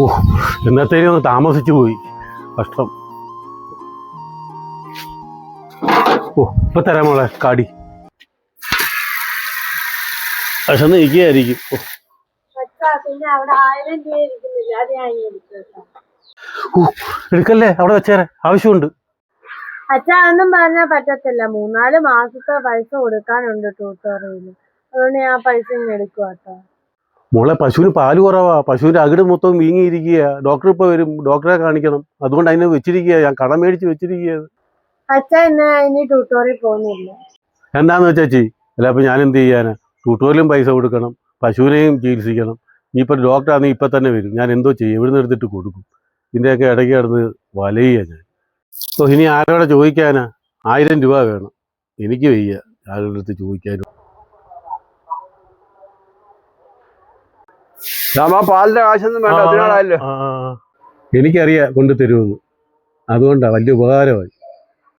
ഓ, എന്നത്തേനും ഒന്ന് താമസിച്ചു പോയി. കഷ്ടം. ഓ, ഇപ്പൊ തരാം മോളെ കാടി. വിശന്ന് ഇരിക്കുകയായിരിക്കും. ഓ, എടുക്കല്ലേ, അവിടെ വെച്ചേരെ, ആവശ്യമുണ്ട്. അച്ഛാ ഒന്നും പറഞ്ഞാൽ പറ്റത്തില്ല. 3-4 മാസത്തെ പൈസ കൊടുക്കാനുണ്ട് ട്യൂട്ടോറിയൽ. അതുകൊണ്ട് ഞാൻ പൈസ ഇങ്ങനെ എടുക്കുക കേട്ടോ. മോളെ, പശുവിന് പാല് കുറവാ. പശുവിന്റെ അകിട് മൊത്തം വീങ്ങിയിരിക്കുക. ഡോക്ടർ ഇപ്പൊ വരും, ഡോക്ടറെ കാണിക്കണം. അതുകൊണ്ട് അതിനെ വെച്ചിരിക്കുക, ഞാൻ കടം മേടിച്ച് വെച്ചിരിക്കുകയാണ്. അച്ഛാ ഇനി ട്യൂട്ടോറിയൽ പോകുന്നില്ല. എന്താന്ന് വെച്ചാച്ചി, അല്ല അപ്പൊ ഞാൻ എന്ത് ചെയ്യാനാ? ട്യൂട്ടോറിയലും പൈസ കൊടുക്കണം, പശുവിനെയും ചികിത്സിക്കണം. ഇനിയിപ്പോൾ ഡോക്ടറാണെങ്കിൽ ഇപ്പം തന്നെ വരും. ഞാൻ എന്തോ ചെയ്യും? എവിടെ നിന്ന് എടുത്തിട്ട് കൊടുക്കും? ഇതിൻ്റെയൊക്കെ ഇടയ്ക്ക് കിടന്ന് വലയുക ഞാൻ. അപ്പോൾ ഇനി ആരോടെ ചോദിക്കാനാ? 1000 രൂപ വേണം. എനിക്ക് വയ്യ ആരുടെ അടുത്ത് ചോദിക്കാനും. പാലിന്റെ കാശൊന്നും വേണ്ട. എനിക്കറിയാം കൊണ്ടു തരുമെന്ന്. അതുകൊണ്ടാണ് വലിയ ഉപകാരമായി.